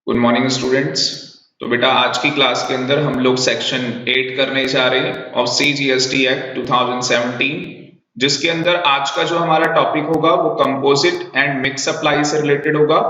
Good morning students. तो बेटा आज की क्लास के अंदर हम लोग सेक्शन 8 करने जा रहे हैं ऑफ CGST एक्ट 2017, जिसके अंदर आज का जो हमारा टॉपिक होगा वो कंपोजिट एंड मिक्स सप्लाई से रिलेटेड होगा।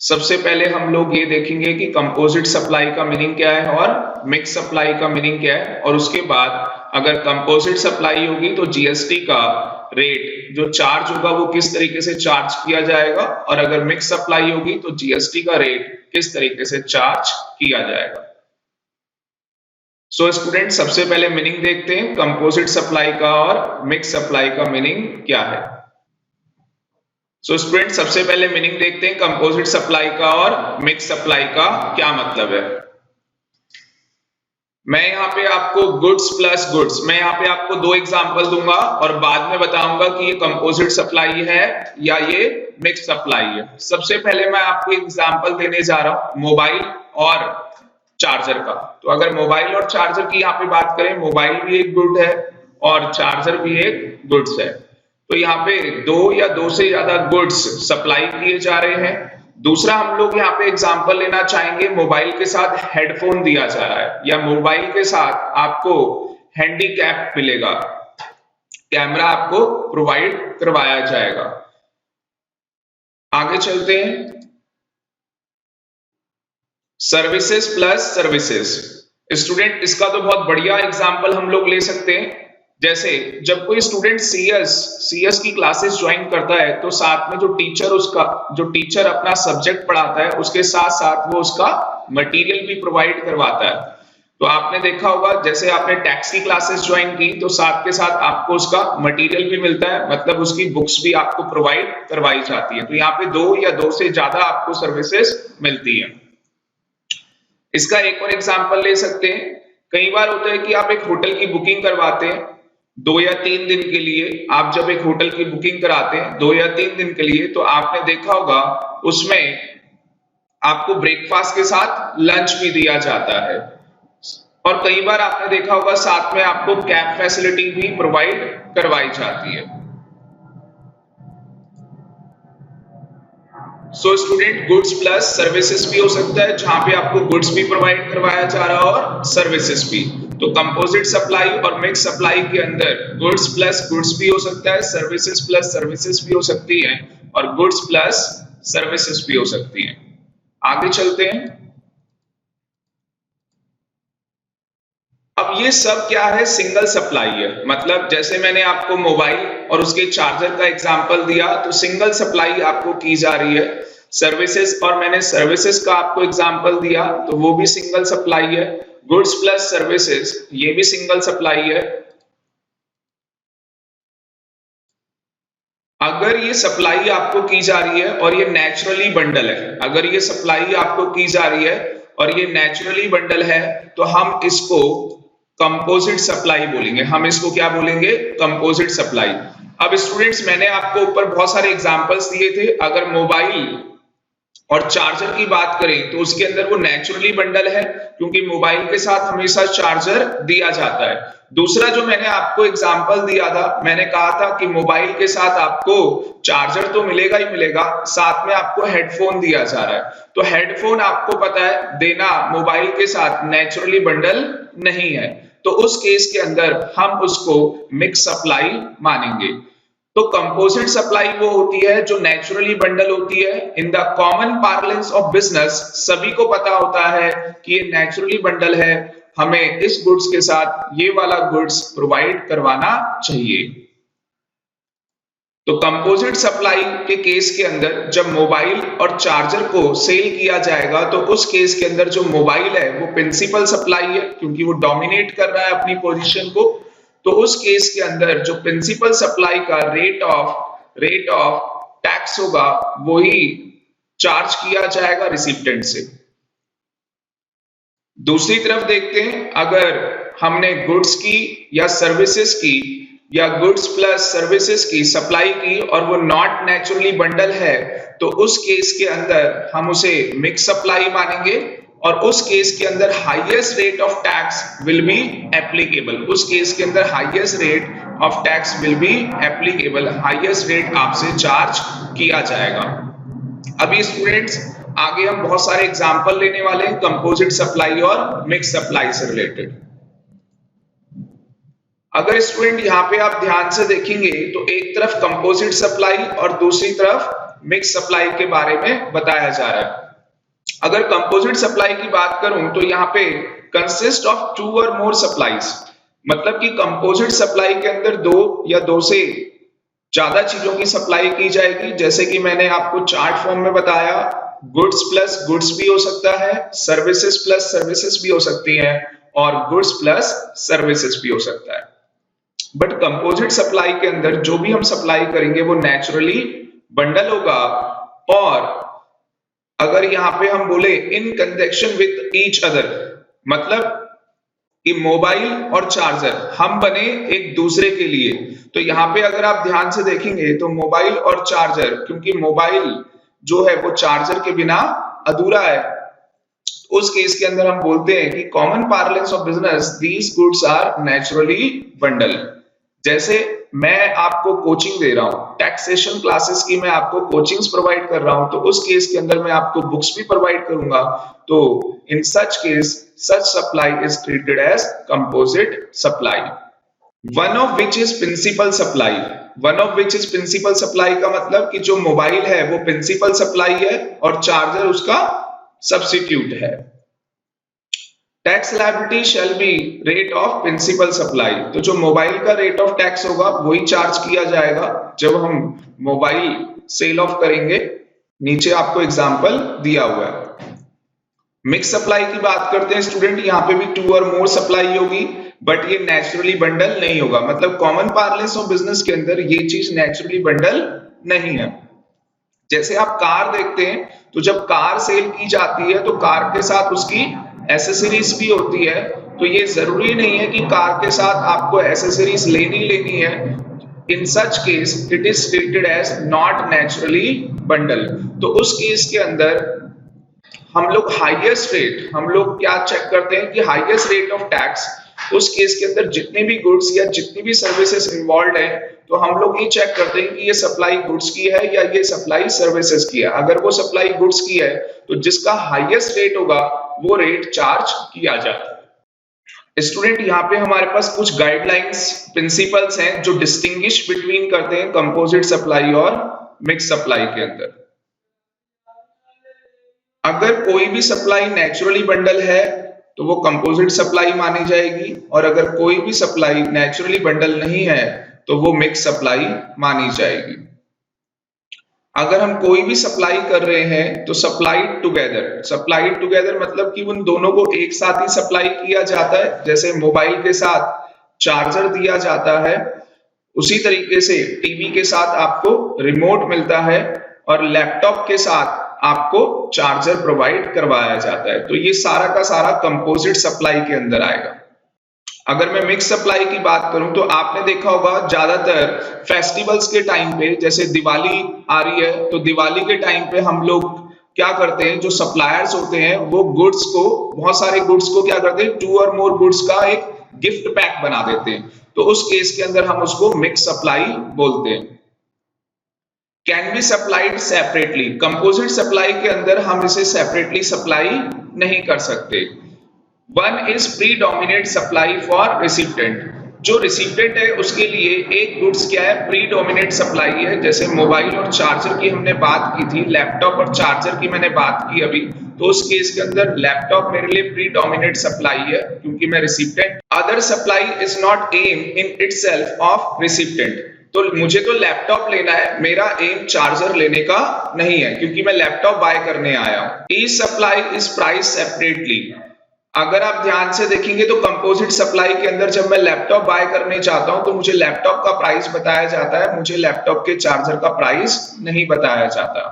सबसे पहले हम लोग ये देखेंगे कि कंपोजिट सप्लाई का मीनिंग क्या है और मिक्स सप्लाई का मीनिंग क्या है, और उसके बाद अगर कंपोजिट सप्लाई होगी तो जीएसटी का रेट जो चार्ज होगा वो किस तरीके से चार्ज किया जाएगा, और अगर मिक्स सप्लाई होगी तो जीएसटी का रेट किस तरीके से चार्ज किया जाएगा। सो स्टूडेंट सबसे पहले मीनिंग देखते हैं कंपोजिट सप्लाई का और मिक्स सप्लाई का मीनिंग क्या है। सो स्टूडेंट सबसे पहले मीनिंग देखते हैं कंपोजिट सप्लाई का और मिक्स सप्लाई का क्या मतलब है। मैं यहाँ पे आपको गुड्स प्लस गुड्स, मैं यहाँ पे आपको दो एग्जांपल दूंगा और बाद में बताऊंगा कि ये कंपोजिट सप्लाई है या ये मिक्स सप्लाई है। सबसे पहले मैं आपको एग्जांपल देने जा रहा हूँ मोबाइल और चार्जर का। तो अगर मोबाइल और चार्जर की यहाँ पे बात करें, मोबाइल भी एक गुड है और चार्जर भी एक गुड्स है। तो यहाँ पे दो या दो से ज्यादा गुड्स सप्लाई किए जा रहे हैं। दूसरा हम लोग यहाँ पे एग्जांपल लेना चाहेंगे, मोबाइल के साथ हेडफोन दिया जा रहा है या मोबाइल के साथ आपको हैंडीकैप मिलेगा, कैमरा आपको प्रोवाइड करवाया जाएगा। आगे चलते हैं, सर्विसेज प्लस सर्विसेज। स्टूडेंट इसका तो बहुत बढ़िया एग्जांपल हम लोग ले सकते हैं। जैसे जब कोई स्टूडेंट सीएस की क्लासेस ज्वाइन करता है तो साथ में जो टीचर अपना सब्जेक्ट पढ़ाता है उसके साथ साथ वो उसका मटेरियल भी प्रोवाइड करवाता है। तो आपने देखा होगा जैसे आपने टैक्स की क्लासेस ज्वाइन की तो साथ के साथ आपको उसका मटेरियल भी मिलता है, मतलब उसकी बुक्स भी आपको प्रोवाइड करवाई जाती है। तो यहाँ पे दो या दो से ज्यादा आपको सर्विसेज मिलती है। इसका एक और एग्जांपल ले सकते हैं। कई बार होता है कि आप एक होटल की बुकिंग करवाते हैं 2 या 3 दिन के लिए। आप जब एक होटल की बुकिंग कराते हैं 2 या 3 दिन के लिए तो आपने देखा होगा उसमें आपको ब्रेकफास्ट के साथ लंच भी दिया जाता है, और कई बार आपने देखा होगा साथ में आपको कैब फैसिलिटी भी प्रोवाइड करवाई जाती है। So student goods plus services भी हो सकता है, जहां पे आपको गुड्स भी प्रोवाइड करवाया जा रहा है और सर्विसेज भी। तो कंपोजिट सप्लाई और मिक्स सप्लाई के अंदर गुड्स प्लस गुड्स भी हो सकता है, सर्विसेज प्लस सर्विसेज भी हो सकती है, और गुड्स प्लस सर्विसेज भी हो सकती है। आगे चलते हैं। अब ये सब क्या है, सिंगल सप्लाई है। मतलब जैसे मैंने आपको मोबाइल और उसके चार्जर का एग्जांपल दिया तो सिंगल सप्लाई आपको की जा रही है। सर्विसेज और मैंने सर्विसेज का आपको एग्जांपल दिया तो वो भी सिंगल सप्लाई है। गुड्स प्लस सर्विसेज ये भी सिंगल सप्लाई है। अगर ये सप्लाई आपको की जा रही है और ये नेचुरली बंडल है, अगर ये सप्लाई आपको की जा रही है और ये नेचुरली बंडल है तो हम इसको कंपोजिट सप्लाई बोलेंगे। हम इसको क्या बोलेंगे, कंपोजिट सप्लाई। अब स्टूडेंट्स मैंने आपको ऊपर बहुत सारे एग्जांपल्स दिए थे। अगर मोबाइल और चार्जर की बात करें तो उसके अंदर वो नेचुरली बंडल है क्योंकि मोबाइल के साथ हमेशा चार्जर दिया जाता है। दूसरा जो मैंने आपको एग्जांपल दिया था, मैंने कहा था कि मोबाइल के साथ आपको चार्जर तो मिलेगा ही मिलेगा, साथ में आपको हेडफोन दिया जा रहा है। तो हेडफोन आपको पता है देना मोबाइल के साथ नेचुरली बंडल नहीं है, तो उस केस के अंदर हम उसको मिक्स सप्लाई मानेंगे। तो कंपोजिट सप्लाई वो होती है जो नेचुरली बंडल होती है। In the common parlance of business सभी को पता होता है कि ये नेचुरली बंडल है, हमें इस गुड्स के साथ ये वाला गुड्स प्रोवाइड करवाना चाहिए। तो कंपोजिट सप्लाई के केस के अंदर जब मोबाइल और चार्जर को सेल किया जाएगा तो उस केस के अंदर जो मोबाइल है वो प्रिंसिपल सप्लाई है क्योंकि वो डोमिनेट कर रहा है अपनी पोजीशन को। तो उस केस के अंदर जो प्रिंसिपल सप्लाई का रेट ऑफ टैक्स होगा वही चार्ज किया जाएगा रिसिप्टेंट से। दूसरी तरफ देखते हैं, अगर हमने गुड्स की या सर्विसेज की या गुड्स प्लस सर्विसेज की सप्लाई की और वो नॉट नेचुरली बंडल है तो उस केस के अंदर हम उसे मिक्स सप्लाई मानेंगे, और उस केस के अंदर highest rate of tax will be applicable. उस केस के अंदर highest rate of tax will be applicable, highest rate आपसे चार्ज किया जाएगा। अभी स्टूडेंट्स आगे हम बहुत सारे एग्जाम्पल लेने वाले हैं कंपोजिट सप्लाई और मिक्स सप्लाई से रिलेटेड। अगर स्टूडेंट यहाँ पे आप ध्यान से देखेंगे तो एक तरफ कंपोजिट सप्लाई और दूसरी तरफ मिक्स सप्लाई के बारे में बताया जा रहा है। अगर कंपोजिट सप्लाई की बात करूं तो यहाँ पे कंसिस्ट ऑफ 2 और मोर सप्लाईज, मतलब कि कंपोजिट सप्लाई के अंदर 2 या 2 से ज्यादा चीजों की सप्लाई की जाएगी। जैसे कि मैंने आपको चार्ट फॉर्म में बताया, गुड्स प्लस गुड्स भी हो सकता है, सर्विसेज प्लस सर्विसेज भी हो सकती है और गुड्स प्लस सर्विसेज भी हो सकता है। बट कंपोजिट सप्लाई के अंदर जो भी हम सप्लाई करेंगे वो नेचुरली बंडल होगा। और अगर यहाँ पे हम बोले इन कंजक्शन विथ ईच अदर, मतलब कि मोबाइल और चार्जर हम बने एक दूसरे के लिए, तो यहाँ पे अगर आप ध्यान से देखेंगे तो मोबाइल और चार्जर, क्योंकि मोबाइल जो है वो चार्जर के बिना अधूरा है, उस केस के अंदर हम बोलते हैं कि common parlance of business these goods are naturally bundle. जैसे मैं आपको कोचिंग दे रहा हूं, टैक्सेशन क्लासेस की मैं आपको कोचिंग्स प्रोवाइड कर रहा हूं, तो उस केस के अंदर मैं आपको बुक्स भी प्रोवाइड करूंगा। तो in such case such supply is treated as composite supply. One of which is principal supply. One of which is principal supply का मतलब कि जो मोबाइल है वो प्रिंसिपल सप्लाई है और चार्जर उसका सब्स्टिट्यूट है। Tax liability shall be rate of principal supply. तो जो मोबाइल का रेट ऑफ टैक्स होगा वही चार्ज किया जाएगा जब हम मोबाइल सेल ऑफ करेंगे। नीचे आपको एग्जांपल दिया हुआ है। मिक्स सप्लाई की बात करते हैं स्टूडेंट, यहाँ पे भी 2 और मोर सप्लाई होगी, बट ये नेचुरली बंडल नहीं होगा। मतलब कॉमन पार्लेंस ऑफ बिजनेस के अंदर ये चीज नेचुरली बंडल नहीं है। जैसे आप कार देखते हैं तो जब कार सेल की जाती है तो कार के साथ उसकी एसेसरीज भी होती है, तो ये जरूरी नहीं है कि कार के साथ आपको एसेसरीज लेनी है। In such case it is treated as not naturally bundle. तो उस केस के अंदर हम लोग हाईएस्ट रेट, हम लोग क्या चेक करते हैं कि हाईएस्ट रेट ऑफ टैक्स, उस केस के अंदर जितने भी गुड्स या जितनी भी सर्विसेज इन्वॉल्व है, तो हम लोग ये चेक करते हैं कि ये सप्लाई गुड्स की है या ये सप्लाई सर्विसेज की है। अगर वो सप्लाई गुड्स की है तो जिसका हाईएस्ट रेट होगा वो रेट चार्ज किया जाता है। स्टूडेंट यहाँ पे हमारे पास कुछ गाइडलाइंस प्रिंसिपल्स हैं जो डिस्टिंग्विश बिटवीन करते हैं कंपोजिट सप्लाई और मिक्स सप्लाई के अंदर। अगर कोई भी सप्लाई नेचुरली बंडल है तो वो कंपोजिट सप्लाई मानी जाएगी, और अगर कोई भी सप्लाई नेचुरली बंडल नहीं है तो वो मिक्स सप्लाई मानी जाएगी। अगर हम कोई भी सप्लाई कर रहे हैं तो सप्लाइड टुगेदर मतलब कि उन दोनों को एक साथ ही सप्लाई किया जाता है। जैसे मोबाइल के साथ चार्जर दिया जाता है, उसी तरीके से टीवी के साथ आपको रिमोट मिलता है और लैपटॉप के साथ आपको चार्जर प्रोवाइड करवाया जाता है। तो ये सारा का सारा कंपोजिट सप्लाई के अंदर आएगा। अगर मैं मिक्स सप्लाई की बात करूं तो आपने देखा होगा ज्यादातर फेस्टिवल्स के टाइम पे, जैसे दिवाली आ रही है तो दिवाली के टाइम पे हम लोग क्या करते हैं, जो सप्लायर्स होते हैं वो गुड्स को, बहुत सारे गुड्स को क्या करते हैं, 2 और मोर गुड्स का एक गिफ्ट पैक बना देते हैं। तो उस केस के अंदर हम उसको मिक्स सप्लाई बोलते हैं। Can be supplied separately. Composite supply के अंदर हम इसे सेपरेटली सप्लाई नहीं कर सकते। One is predominate supply for recipient. जो रिसिप्टेंट है उसके लिए एक गुड्स क्या है, प्रीडोमिनेट सप्लाई है। जैसे मोबाइल और चार्जर की हमने बात की थी, लैपटॉप और चार्जर की मैंने बात की अभी, तो उस केस के अंदर लैपटॉप मेरे लिए प्रीडोमिनेट सप्लाई है क्योंकि मैं recipient. Other supply is not am in itself of recipient. तो मुझे तो लैपटॉप लेना है, मेरा एम चार्जर लेने का नहीं है क्योंकि मैं लैपटॉप बाय करने आया हूं। Each supply is price separately. अगर आप ध्यान से देखेंगे तो कंपोजिट सप्लाई के अंदर जब मैं लैपटॉप बाय करने चाहता हूं तो मुझे लैपटॉप का प्राइस बताया जाता है, मुझे लैपटॉप के चार्जर का प्राइस नहीं बताया जाता।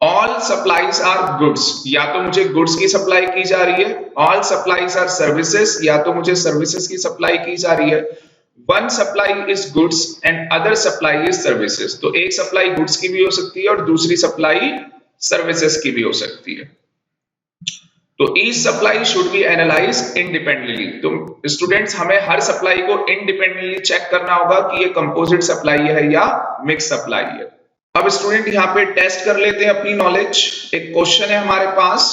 ऑल सप्लाईज आर गुड्स, या तो मुझे गुड्स की सप्लाई की जा रही है। ऑल सप्लाईज आर सर्विसेज, या तो मुझे सर्विसेज की सप्लाई की जा रही है। One supply is goods and other supply is services. तो एक सप्लाई गुड्स की भी हो सकती है और दूसरी सप्लाई सर्विसेज की भी हो सकती है। तो each supply should be analyse independently. तो स्टूडेंट्स हमें हर सप्लाई को इंडिपेंडेंटली चेक करना होगा कि ये कंपोजिट सप्लाई है या मिक्स सप्लाई है। अब स्टूडेंट यहाँ पे टेस्ट कर लेते हैं अपनी नॉलेज। एक क्वेश्चन है हमारे पास,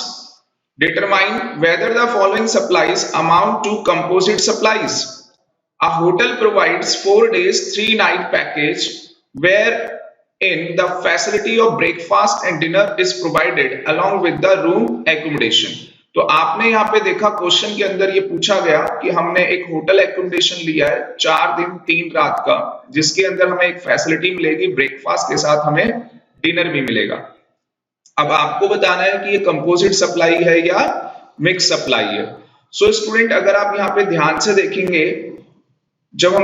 determine whether the following supplies amount to composite supplies. A hotel provides 4 days 3 night package wherein the facility of breakfast and dinner is provided along with the room accommodation। तो आपने यहाँ पे देखा question के अंदर ये पूछा गया कि हमने एक होटल एकोमोडेशन लिया है 4 दिन 3 रात का, जिसके अंदर हमें एक फैसिलिटी मिलेगी, ब्रेकफास्ट के साथ हमें डिनर भी मिलेगा। अब आपको बताना है कि ये कंपोजिट सप्लाई है या मिक्स सप्लाई है। सो स्टूडेंट अगर आप यहाँ पे ध्यान से देखेंगे, जब हम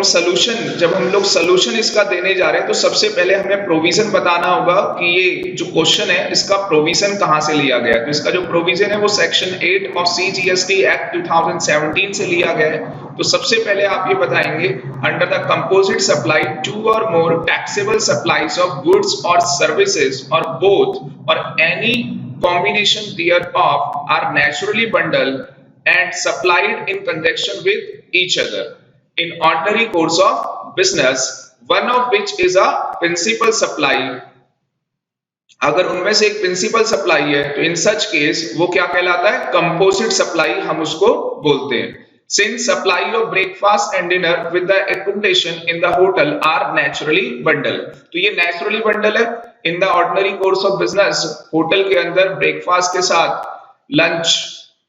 लोग सोल्यूशन इसका देने जा रहे हैं तो सबसे पहले हमें प्रोविजन बताना होगा कि ये जो क्वेश्चन है इसका प्रोविजन कहां से लिया गया है। तो इसका जो प्रोविजन है वो सेक्शन 8 ऑफ CGST एक्ट 2017 से लिया गया है। तो सबसे पहले आप ये बताएंगे, अंडर द कंपोजिट सप्लाई 2 और मोर टैक्सेबल सप्लाईज ऑफ गुड्स और सर्विसेज और बोथ और any combination thereof are naturally bundled and supplied in conjunction with each other in ordinary course of business, one of which is a principal supply। अगर उनमें से एक principal supply है तो in such case वो क्या कहलाता है, कंपोजिट सप्लाई हम उसको बोलते हैं। Since supply of breakfast and dinner with the accommodation in the hotel are naturally bundled, तो ये naturally bundle है। In the ordinary course of business, hotel के अंदर ब्रेकफास्ट के साथ लंच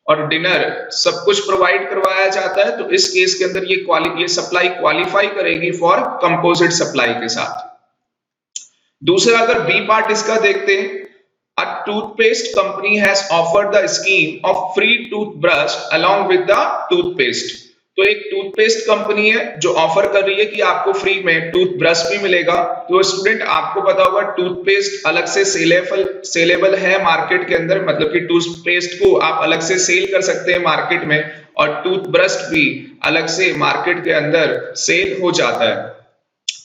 और डिनर सब कुछ प्रोवाइड करवाया जाता है, तो इस केस के अंदर ये सप्लाई क्वालिफाई करेगी फॉर कंपोजिट सप्लाई के साथ। दूसरा अगर बी पार्ट इसका देखते हैं, a toothpaste company has offered the scheme of free toothbrush along with the toothpaste. तो एक टूथपेस्ट कंपनी है जो ऑफर कर रही है कि आपको फ्री में टूथब्रश भी मिलेगा। तो स्टूडेंट आपको पता होगा टूथपेस्ट अलग से सेलेबल है मार्केट के अंदर, मतलब कि टूथपेस्ट को आप अलग से सेल कर सकते हैं मार्केट में, और टूथब्रश भी अलग से मार्केट के अंदर सेल हो जाता है।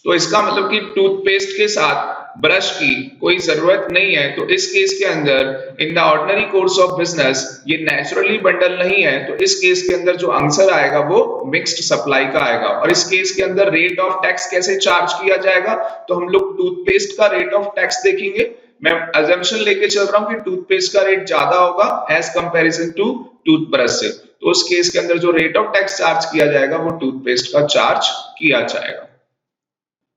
तो इसका मतलब कि टूथपेस्ट के साथ ब्रश की कोई जरूरत नहीं है। तो इस केस के अंदर in the ordinary course of business ये नेचुरली बंडल नहीं है। तो इस केस के अंदर जो आंसर आएगा वो मिक्स्ड सप्लाई का आएगा। और इस केस के अंदर रेट ऑफ टैक्स कैसे चार्ज किया जाएगा, तो हम लोग टूथपेस्ट का रेट ऑफ टैक्स देखेंगे। मैं अजम्पशन लेके चल रहा हूँ कि टूथपेस्ट का रेट ज्यादा होगा एज कंपैरिजन टू टूथब्रश से। तो उस केस के अंदर जो रेट ऑफ टैक्स चार्ज किया जाएगा वो टूथपेस्ट का चार्ज किया जाएगा।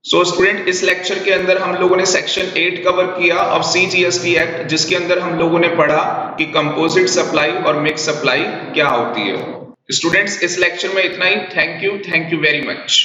सो स्टूडेंट इस लेक्चर के अंदर हम लोगों ने सेक्शन 8 कवर किया ऑफ CGST एक्ट, जिसके अंदर हम लोगों ने पढ़ा कि कंपोजिट सप्लाई और मिक्स सप्लाई क्या होती है। स्टूडेंट्स इस लेक्चर में इतना ही। Thank you very much.